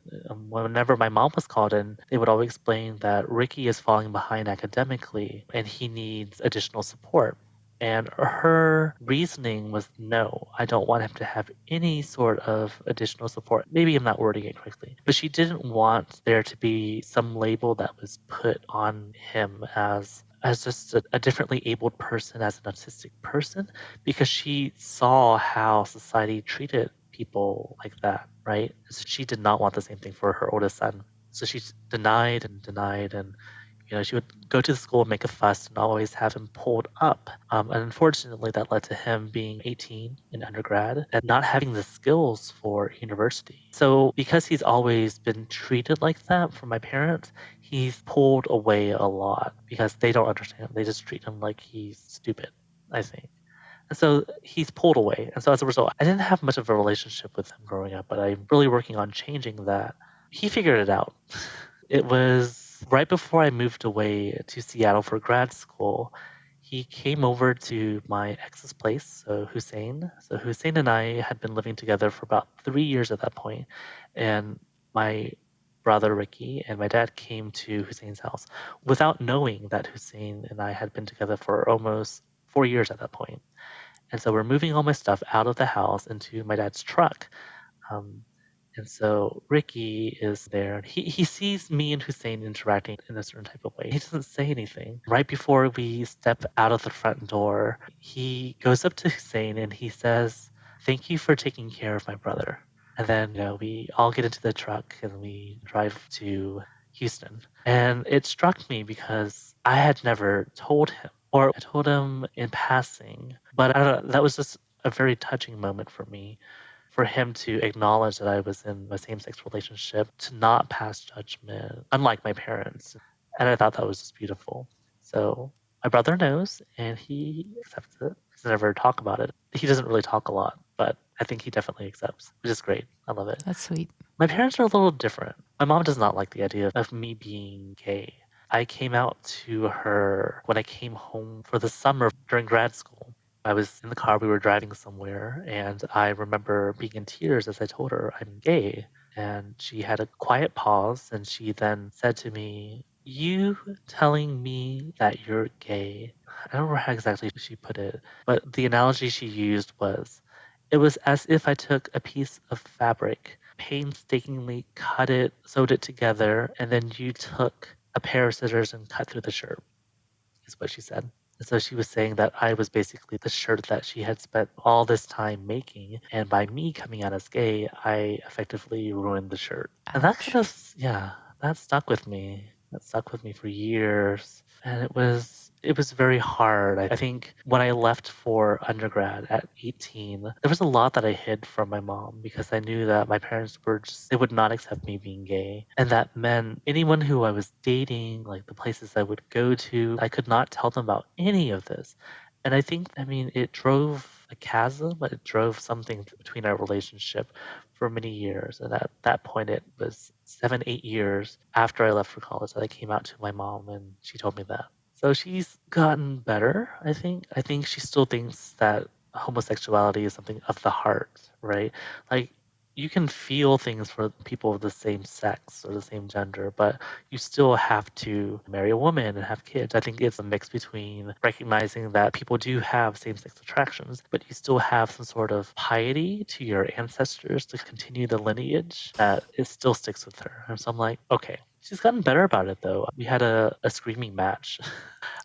whenever my mom was called in, they would always explain that Ricky is falling behind academically and he needs additional support. And her reasoning was no, I don't want him to have any sort of additional support. Maybe I'm not wording it correctly, but she didn't want there to be some label that was put on him as just a differently abled person, as an autistic person, because she saw how society treated people like that, right? So she did not want the same thing for her oldest son. So she denied and denied, and she would go to the school and make a fuss and always have him pulled up. And unfortunately, that led to him being 18 in undergrad and not having the skills for university. So because he's always been treated like that from my parents, he's pulled away a lot because they don't understand. They just treat him like he's stupid, I think. And so he's pulled away. And so as a result, I didn't have much of a relationship with him growing up, but I'm really working on changing that. He figured it out. It was right before I moved away to Seattle for grad school. He came over to my ex's place, so Hussein. So Hussein and I had been living together for about 3 years at that point, and my brother Ricky and my dad came to Hussein's house without knowing that Hussein and I had been together for almost 4 years at that point. And so we're moving all my stuff out of the house into my dad's truck. Um, and so Ricky is there. He sees me and Hussein interacting in a certain type of way. He doesn't say anything. Right before we step out of the front door, he goes up to Hussein and he says, "Thank you for taking care of my brother." And then we all get into the truck and we drive to Houston. And it struck me because I had never told him, or I told him in passing. But I don't know, that was just a very touching moment for me, for him to acknowledge that I was in a same sex relationship, to not pass judgment, unlike my parents. And I thought that was just beautiful. So my brother knows and he accepts it. He doesn't ever talk about it. He doesn't really talk a lot, but I think he definitely accepts, which is great. I love it. That's sweet. My parents are a little different. My mom does not like the idea of me being gay. I came out to her when I came home for the summer during grad school. I was in the car, we were driving somewhere, and I remember being in tears as I told her I'm gay. And she had a quiet pause, and she then said to me, "You telling me that you're gay?" I don't remember how exactly she put it, but the analogy she used was, it was as if I took a piece of fabric, painstakingly cut it, sewed it together, and then you took a pair of scissors and cut through the shirt, is what she said. And so she was saying that I was basically the shirt that she had spent all this time making. And by me coming out as gay, I effectively ruined the shirt. And that Ouch. kind of, yeah, that stuck with me. That stuck with me for years. And it was very hard. I think when I left for undergrad at 18, there was a lot that I hid from my mom because I knew that my parents were just, they would not accept me being gay. And that meant anyone who I was dating, like the places I would go to, I could not tell them about any of this. And I think, I mean, it drove a chasm, but it drove something between our relationship for many years. And at that point, it was 7, 8 years after I left for college that I came out to my mom and she told me that. So she's gotten better, I think. I think she still thinks that homosexuality is something of the heart, right? Like, you can feel things for people of the same sex or the same gender, but you still have to marry a woman and have kids. I think it's a mix between recognizing that people do have same sex attractions, but you still have some sort of piety to your ancestors to continue the lineage that it still sticks with her. And so I'm like, okay. She's gotten better about it though. We had a screaming match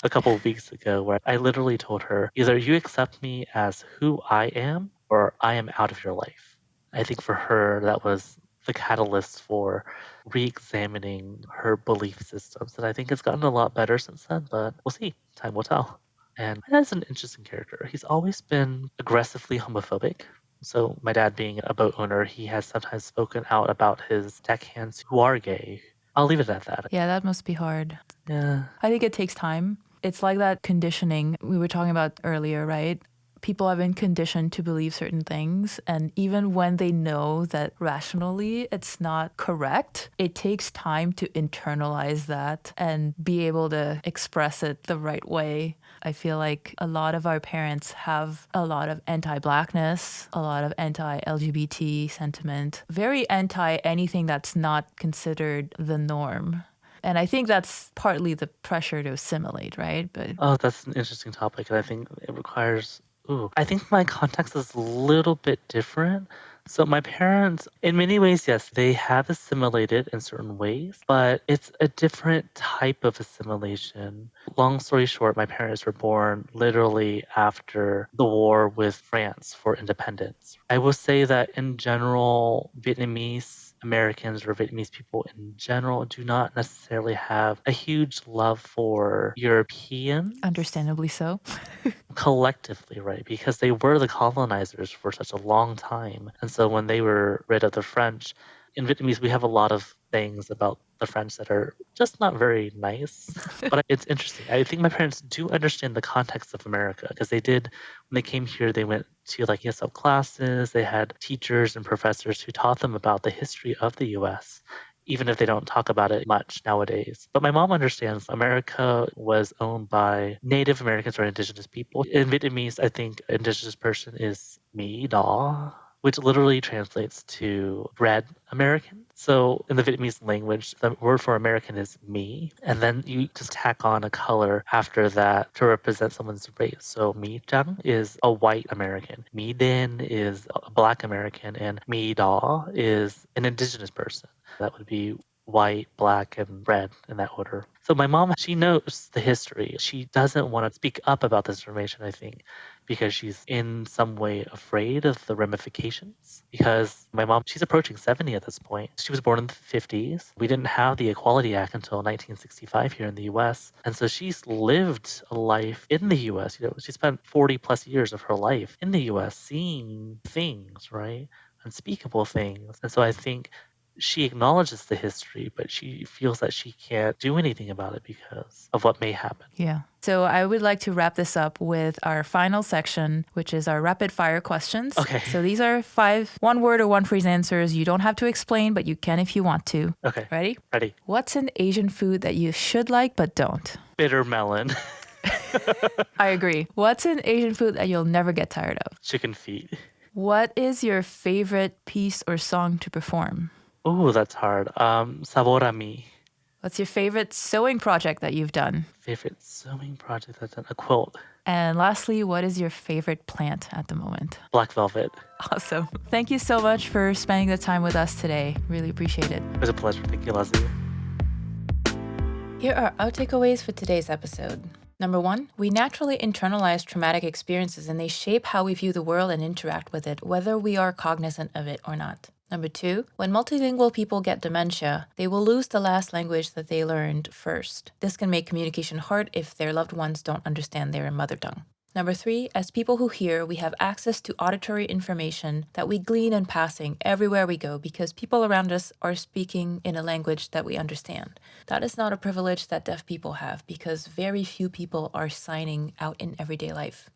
a couple of weeks ago where I literally told her either you accept me as who I am or I am out of your life. I think for her, that was the catalyst for re-examining her belief systems. And I think it's gotten a lot better since then, but we'll see. Time will tell. And my dad's an interesting character. He's always been aggressively homophobic. So my dad being a boat owner, he has sometimes spoken out about his deckhands who are gay. I'll leave it at that. Yeah, that must be hard. Yeah. I think it takes time. It's like that conditioning we were talking about earlier, right? People have been conditioned to believe certain things. And even when they know that rationally it's not correct, it takes time to internalize that and be able to express it the right way. I feel like a lot of our parents have a lot of anti-Blackness, a lot of anti-LGBT sentiment, very anti anything that's not considered the norm. And I think that's partly the pressure to assimilate, right? But Oh, that's an interesting topic. And I think it requires. Ooh, I think my context is a little bit different. So, my parents, in many ways, yes, they have assimilated in certain ways, but it's a different type of assimilation. Long story short, my parents were born literally after the war with France for independence. I will say that in general, Vietnamese Americans or Vietnamese people in general do not necessarily have a huge love for Europeans understandably so. collectively, right? Because they were the colonizers for such a long time. And so when they were rid of the French, in Vietnamese, we have a lot of things about the French that are just not very nice. But it's interesting. I think my parents do understand the context of America because they did, when they came here, they went to like ESL classes. They had teachers and professors who taught them about the history of the US, even if they don't talk about it much nowadays. But my mom understands America was owned by Native Americans or indigenous people. In Vietnamese, I think indigenous person is mi da, which literally translates to red American. So in the Vietnamese language, the word for American is me, and then you just tack on a color after that to represent someone's race. So mi chang is a white American, mi den is a black American, and mi da is an indigenous person. That would be white, black, and red in that order. So my mom, she knows the history. She doesn't want to speak up about this information, I think, because she's in some way afraid of the ramifications. Because my mom, she's approaching 70 at this point. She was born in the 50s. We didn't have the Equality Act until 1965 here in the US. And so she's lived a life in the US. She spent 40 plus years of her life in the US seeing things, right? Unspeakable things. And so I think she acknowledges the history, but she feels that she can't do anything about it because of what may happen. Yeah. So I would like to wrap this up with our final section, which is our rapid fire questions. Okay. So these are 5 one word or one phrase answers. You don't have to explain, but you can if you want to. Okay. Ready? Ready. What's an Asian food that you should like but don't? Bitter melon. I agree. What's an Asian food that you'll never get tired of? Chicken feet. What is your favorite piece or song to perform? Oh, that's hard. Saborami. What's your favorite sewing project that you've done? Favorite sewing project that's done? A quilt. And lastly, what is your favorite plant at the moment? Black velvet. Awesome. Thank you so much for spending the time with us today. Really appreciate it. It was a pleasure. Thank you, Leslie. Here are our takeaways for today's episode. Number 1, we naturally internalize traumatic experiences and they shape how we view the world and interact with it, whether we are cognizant of it or not. Number 2, when multilingual people get dementia, they will lose the last language that they learned first. This can make communication hard if their loved ones don't understand their mother tongue. Number 3, as people who hear, we have access to auditory information that we glean in passing everywhere we go because people around us are speaking in a language that we understand. That is not a privilege that deaf people have because very few people are signing out in everyday life.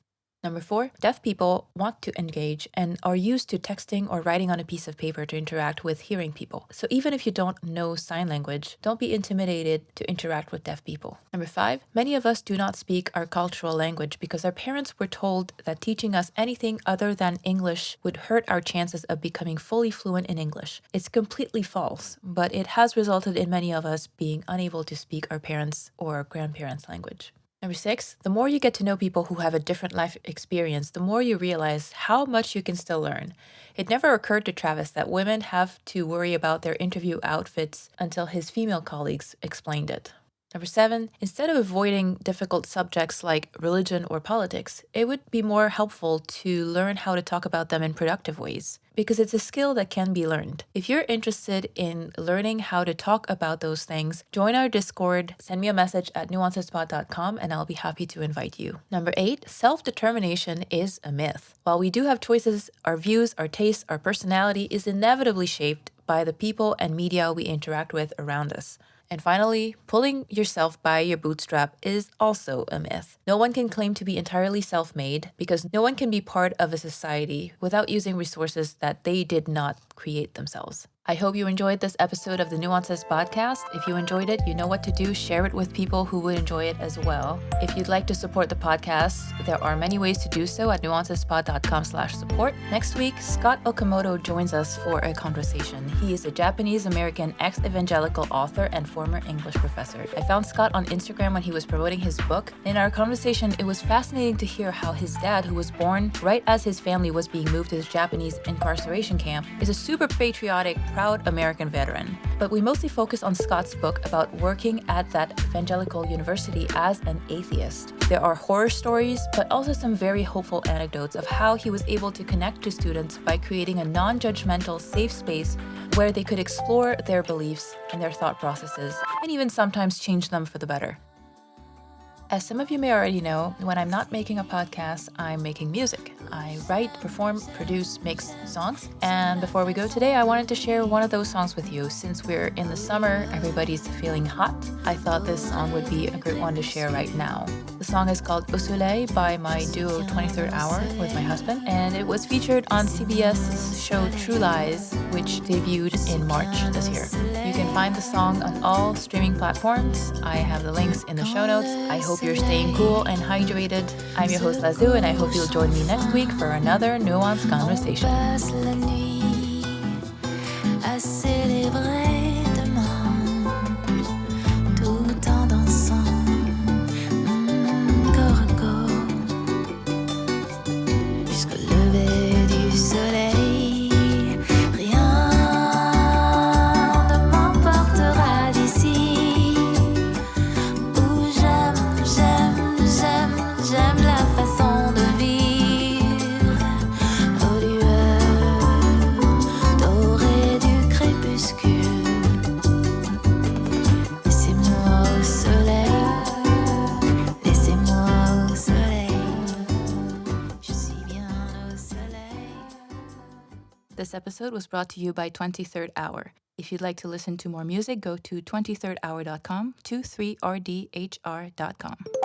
Number 4, deaf people want to engage and are used to texting or writing on a piece of paper to interact with hearing people. So even if you don't know sign language, don't be intimidated to interact with deaf people. Number 5, many of us do not speak our cultural language because our parents were told that teaching us anything other than English would hurt our chances of becoming fully fluent in English. It's completely false, but it has resulted in many of us being unable to speak our parents' or grandparents' language. Number 6, the more you get to know people who have a different life experience, the more you realize how much you can still learn. It never occurred to Travis that women have to worry about their interview outfits until his female colleagues explained it. Number 7, instead of avoiding difficult subjects like religion or politics, it would be more helpful to learn how to talk about them in productive ways, because it's a skill that can be learned. If you're interested in learning how to talk about those things, join our Discord, send me a message at nuancespot.com, and I'll be happy to invite you. Number 8, self-determination is a myth. While we do have choices, our views, our tastes, our personality is inevitably shaped by the people and media we interact with around us. And finally, pulling yourself by your bootstrap is also a myth. No one can claim to be entirely self-made because no one can be part of a society without using resources that they did not create themselves. I hope you enjoyed this episode of the Nuances podcast. If you enjoyed it, you know what to do. Share it with people who would enjoy it as well. If you'd like to support the podcast, there are many ways to do so at nuancespod.com/support. Next week, Scott Okamoto joins us for a conversation. He is a Japanese-American ex-evangelical author and former English professor. I found Scott on Instagram when he was promoting his book. In our conversation, it was fascinating to hear how his dad, who was born right as his family was being moved to the Japanese incarceration camp, is a super patriotic, proud American veteran. But we mostly focus on Scott's book about working at that evangelical university as an atheist. There are horror stories, but also some very hopeful anecdotes of how he was able to connect to students by creating a non-judgmental, safe space where they could explore their beliefs and their thought processes, and even sometimes change them for the better. As some of you may already know, when I'm not making a podcast, I'm making music. I write, perform, produce, mix songs. And before we go today, I wanted to share one of those songs with you. Since we're in the summer, everybody's feeling hot, I thought this song would be a great one to share right now. The song is called Au Soleil by my duo 23rd Hour with my husband, and it was featured on CBS's show True Lies, which debuted in March this year. You can find the song on all streaming platforms. I have the links in the show notes. I hope you're staying cool and hydrated. I'm your host Lazu, and I hope you'll join me next week for another nuanced conversation. This episode was brought to you by 23rd Hour. If you'd like to listen to more music, go to 23rdhour.com, 23rdhr.com.